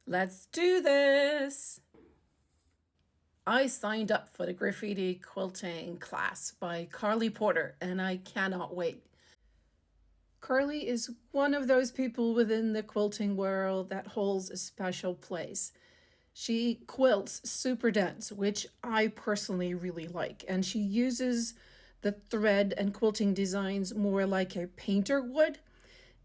Let's do this. I signed up for the Graffiti Quilting class by Karlee Porter, and I cannot wait. Karlee is one of those people within the quilting world that holds a special place. She quilts super dense, which I personally really like, and she uses the thread and quilting designs more like a painter would,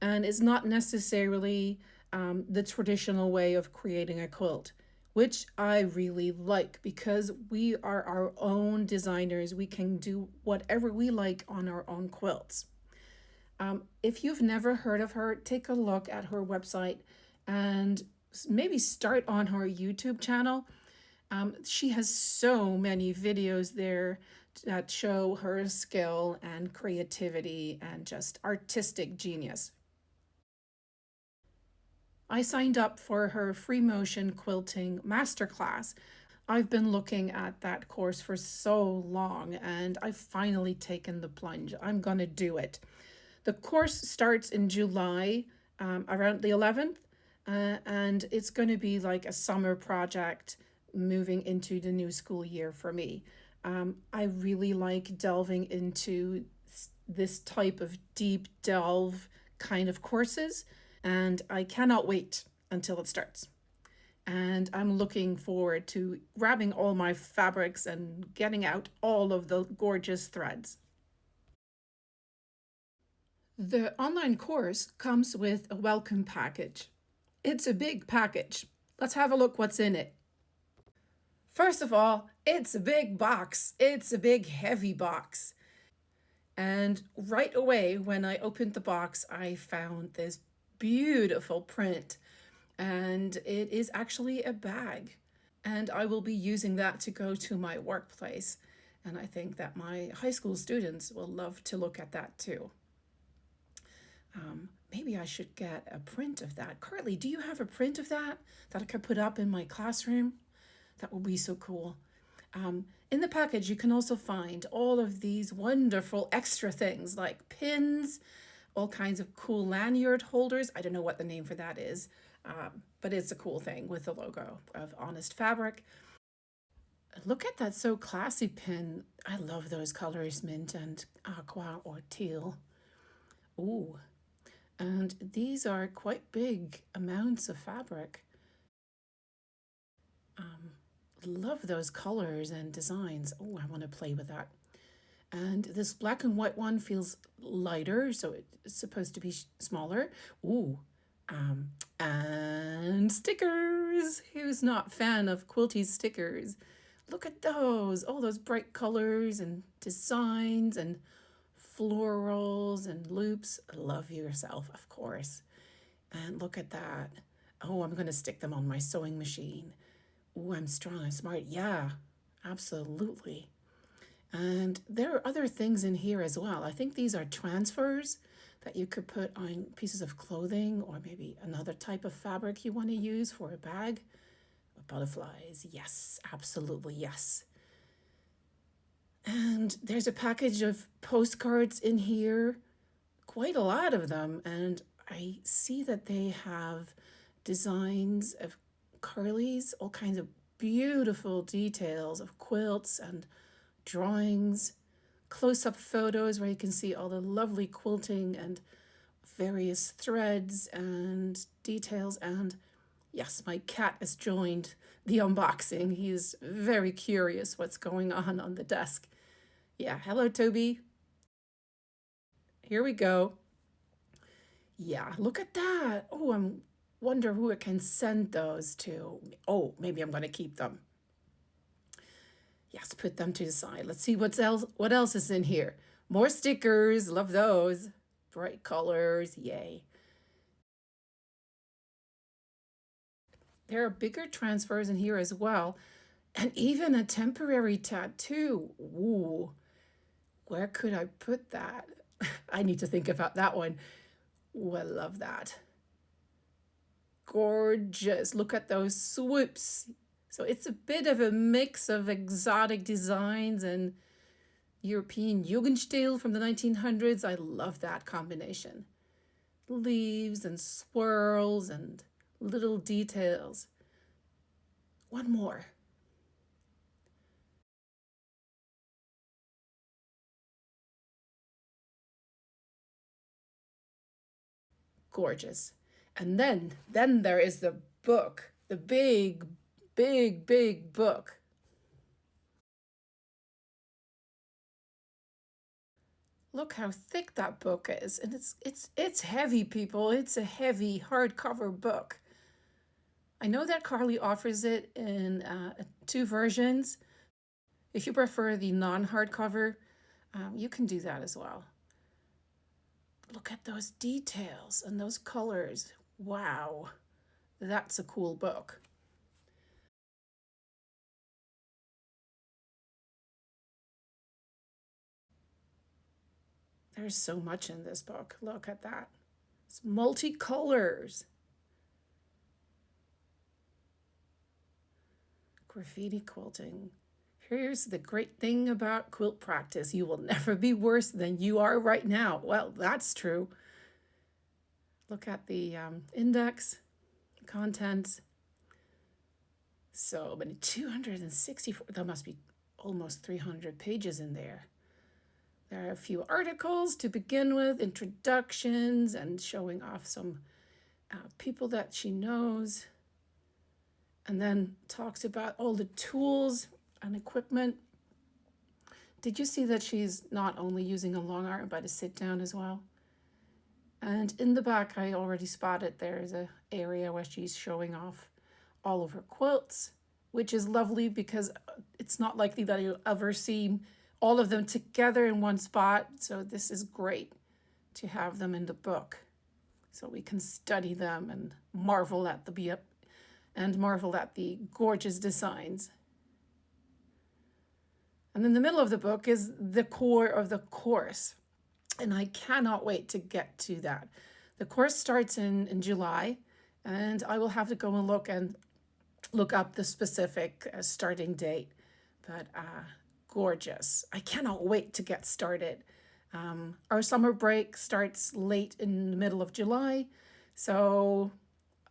and is not necessarily the traditional way of creating a quilt, which I really like because we are our own designers. We can do whatever we like on our own quilts. If you've never heard of her, take a look at her website and maybe start on her YouTube channel. She has so many videos there that show her skill and creativity and just artistic genius. I signed up for her free motion quilting masterclass. I've been looking at that course for so long and I've finally taken the plunge. I'm going to do it. The course starts in July, around the 11th, and it's going to be like a summer project moving into the new school year for me. I really like delving into this type of deep delve kind of courses, and I cannot wait until it starts. And I'm looking forward to grabbing all my fabrics and getting out all of the gorgeous threads. The online course comes with a welcome package. It's a big package. Let's have a look what's in it. First of all, it's a big box. It's a big heavy box. And right away, when I opened the box, I found this beautiful print. And it is actually a bag. And I will be using that to go to my workplace. And I think that my high school students will love to look at that too. Maybe I should get a print of that. Karlee, do you have a print of that I could put up in my classroom? That would be so cool. In the package, you can also find all of these wonderful extra things like pins, all kinds of cool lanyard holders. I don't know what the name for that is, but it's a cool thing with the logo of Honest Fabric. Look at that so classy pin. I love those colors, mint and aqua or teal. Ooh. And these are quite big amounts of fabric. Love those colors and designs. Oh, I want to play with that. And this black and white one feels lighter, so it's supposed to be smaller. Ooh, and stickers. Who's not a fan of quilty stickers? Look at those, all those bright colors and designs and florals and loops. Love yourself, of course. And look at that. Oh, I'm going to stick them on my sewing machine. Oh, I'm strong and smart. Yeah, absolutely. And there are other things in here as well. I think these are transfers that you could put on pieces of clothing or maybe another type of fabric you want to use for a bag. Butterflies. Yes, absolutely. Yes. And there's a package of postcards in here, quite a lot of them. And I see that they have designs of Karlee's, all kinds of beautiful details of quilts and drawings, close-up photos where you can see all the lovely quilting and various threads and details. And yes, my cat has joined the unboxing. He's very curious what's going on the desk. Yeah, hello, Toby. Here we go. Yeah, look at that. Oh, I wonder who I can send those to. Oh, maybe I'm going to keep them. Yes, put them to the side. Let's see what else is in here. More stickers. Love those. Bright colors. Yay. There are bigger transfers in here as well. And even a temporary tattoo. Ooh. Where could I put that? I need to think about that one. Ooh, I love that. Gorgeous. Look at those swoops. So it's a bit of a mix of exotic designs and European Jugendstil from the 1900s. I love that combination. Leaves and swirls and little details. One more. Gorgeous. And then there is the book, the big book. Look how thick that book is. And it's heavy, people. It's a heavy hardcover book. I know that Karlee offers it in two versions. If you prefer the non-hardcover, you can do that as well. Look at those details and those colors. Wow, that's a cool book. There's so much in this book. Look at that. It's multicolors. Graffiti quilting. Here's the great thing about quilt practice. You will never be worse than you are right now. Well, that's true. Look at the index, contents. So many, 264, that must be almost 300 pages in there. There are a few articles to begin with, introductions, and showing off some people that she knows. And then talks about all the tools and equipment. Did you see that she's not only using a long arm, but a sit down as well? And in the back, I already spotted there's an area where she's showing off all of her quilts, which is lovely because it's not likely that you'll ever see all of them together in one spot. So this is great to have them in the book so we can study them and marvel at the gorgeous designs. And in the middle of the book is the core of the course. And I cannot wait to get to that. The course starts in July, and I will have to go and look up the specific starting date. But gorgeous. I cannot wait to get started. Our summer break starts late in the middle of July, so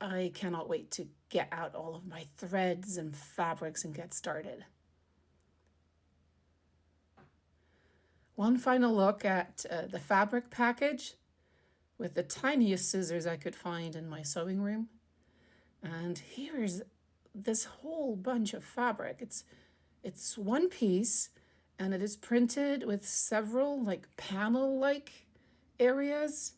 I cannot wait to get out all of my threads and fabrics and get started. One final look at the fabric package with the tiniest scissors I could find in my sewing room. And here's this whole bunch of fabric. It's one piece, and it is printed with several like panel-like areas,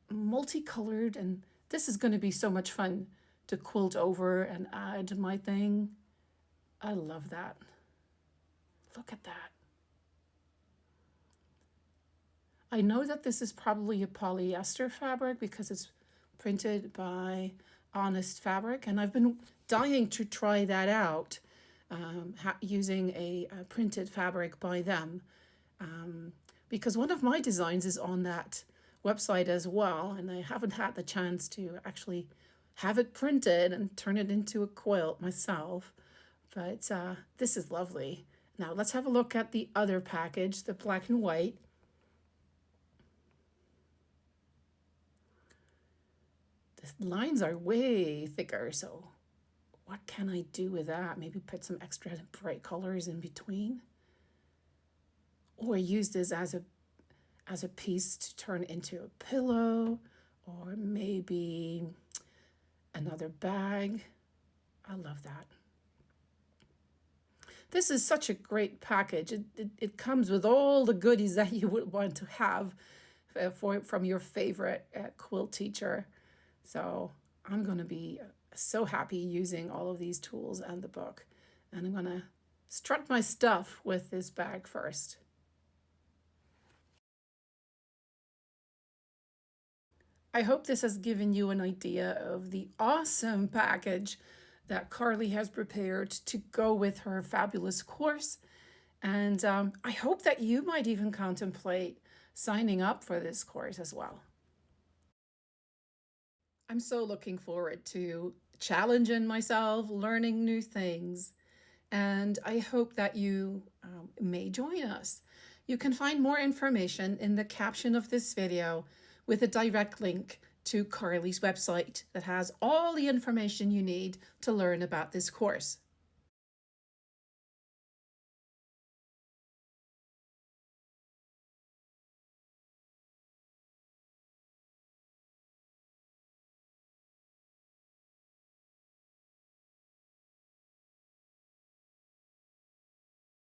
multicolored, and this is going to be so much fun to quilt over and add my thing. I love that. Look at that. I know that this is probably a polyester fabric because it's printed by Honest Fabric, and I've been dying to try that out, using a printed fabric by them, because one of my designs is on that website as well, and I haven't had the chance to actually have it printed and turn it into a quilt myself, but this is lovely. Now let's have a look at the other package, the black and white. The lines are way thicker, so what can I do with that? Maybe put some extra bright colors in between, or use this as a piece to turn into a pillow, or maybe another bag. I love that. This is such a great package. It comes with all the goodies that you would want to have from your favorite quilt teacher. So I'm going to be so happy using all of these tools and the book. And I'm going to strut my stuff with this bag first. I hope this has given you an idea of the awesome package that Karlee has prepared to go with her fabulous course. And I hope that you might even contemplate signing up for this course as well. I'm so looking forward to challenging myself, learning new things, and I hope that you may join us. You can find more information in the caption of this video with a direct link to Karlee's website that has all the information you need to learn about this course.